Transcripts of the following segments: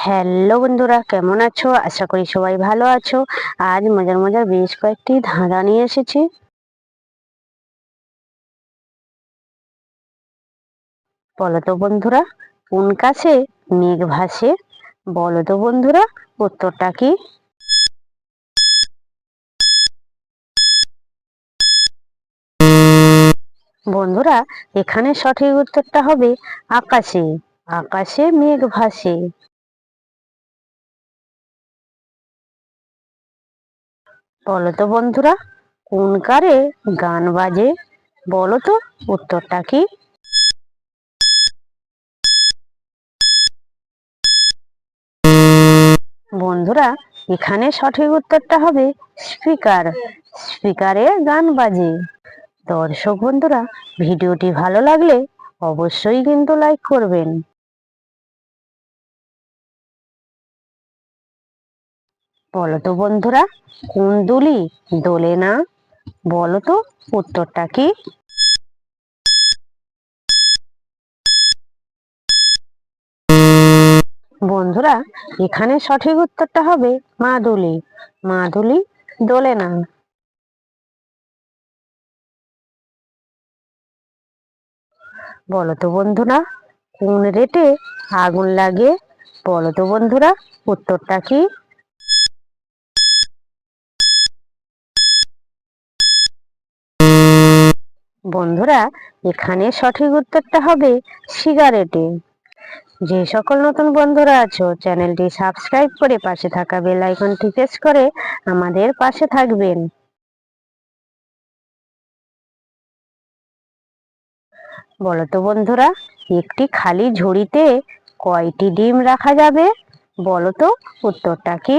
Hello বন্ধুরা, কেমন আছো? আশা করি সবাই ভালো আছো। আজ মজার মজার বেশ কয়েকটি ধাঁধা নিয়ে এসেছি। বলো তো বন্ধুরা, কোন কাছে মেঘ ভাসে? বলো তো বন্ধুরা, উত্তরটা কি? বন্ধুরা, এখানে সঠিক উত্তরটা হবে আকাশে। আকাশে মেঘ ভাসে। বলো তো বন্ধুরা, কোন কারে গান বাজে? বলো তো উত্তরটা কি? বন্ধুরা, এখানে সঠিক উত্তরটা হবে স্পিকার। স্পিকারে গান বাজে। দর্শক বন্ধুরা, ভিডিওটি ভালো লাগলে অবশ্যই কিন্তু লাইক করবেন। বলো তো বন্ধুরা, কোন দুলি দোলে না? বলো তো উত্তরটা কি? বন্ধুরা, এখানে সঠিক উত্তরটা হবে মা দুলি। মা দুলি দোলে না। বলো তো বন্ধুরা, কোন রেটে আগুন লাগে? বলো তো বন্ধুরা, উত্তরটা কি? বন্ধুরা, এখানে সঠিক উত্তরটা হবে সিগারেটে। যে সকল নতুন বন্ধুরা আছো, চ্যানেলটি সাবস্ক্রাইব করে পাশে থাকা বেল আইকনটি প্রেস করে আমাদের পাশে থাকবেন। বলো তো বন্ধুরা, একটি খালি ঝুড়িতে কয়টি ডিম রাখা যাবে? বলো তো উত্তরটা কি?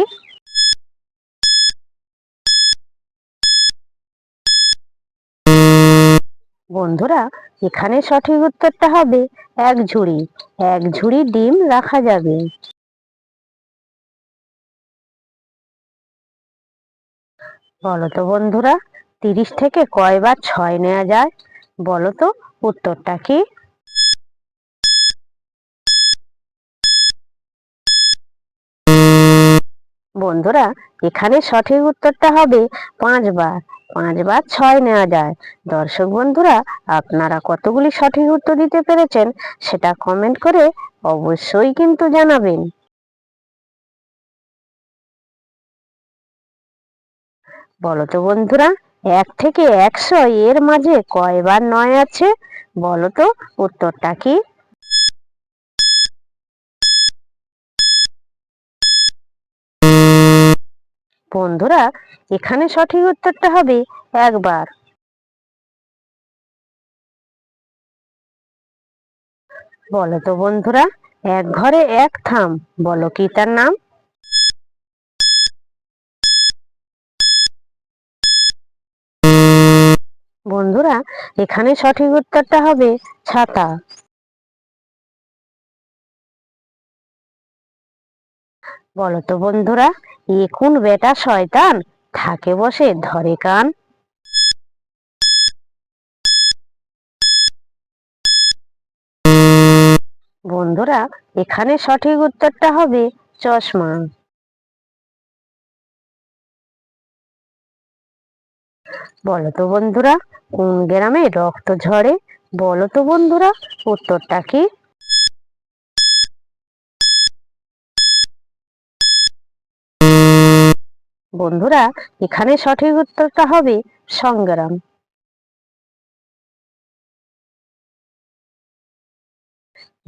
বন্ধুরা, এখানে সঠিক উত্তরটা হবে এক ঝুড়ি। এক ঝুড়ি ডিম রাখা যাবে। বলো তো বন্ধুরা, 30 থেকে কয়বার 6 নেওয়া যায়? বলো তো উত্তরটা কি? বন্ধুরা, এখানে সঠিক উত্তরটা হবে 5 বার। 5 বার 6 নেওয়া যায়। দর্শক বন্ধুরা, আপনারা কতগুলি সঠিক উত্তর দিতে পেরেছেন সেটা কমেন্ট করে অবশ্যই কিন্তু জানাবেন। বলো তো বন্ধুরা, 1 থেকে 100 এর মাঝে কয়বার 9 আছে? বলো তো উত্তরটা কি? বন্ধুরা, এখানে সঠিক উত্তরটা হবে 1 বার। বলো তো বন্ধুরা, এক ঘরে এক থাম, বলো কি তার নাম? বন্ধুরা, এখানে সঠিক উত্তরটা হবে ছাতা। বলো তো বন্ধুরা, কোন বেটা শয়তান থাকে বসে ধরে কান? বন্ধুরা, এখানে সঠিক উত্তরটা হবে চশমা। বলো তো বন্ধুরা, কোন গ্রামে রক্ত ঝরে? বলো তো বন্ধুরা, উত্তরটা কি? বন্ধুরা, এখানে সঠিক উত্তরটা হবে সংগ্রাম।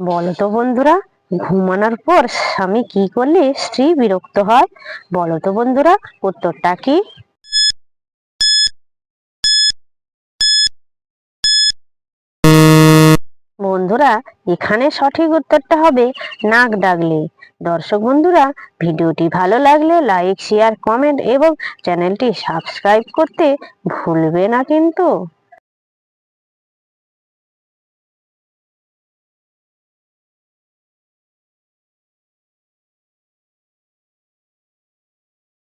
বলো তো বন্ধুরা, ঘুমানোর পর স্বামী কি করলে স্ত্রী বিরক্ত হয়? বলো তো বন্ধুরা, উত্তরটা কি? বন্ধুরা, এখানে সঠিক উত্তরটা হবে নাক ডাকলে। দর্শক বন্ধুরা, ভিডিওটি ভালো লাগলে লাইক শেয়ার কমেন্ট এবং চ্যানেলটি সাবস্ক্রাইব করতে ভুলবে না কিন্তু।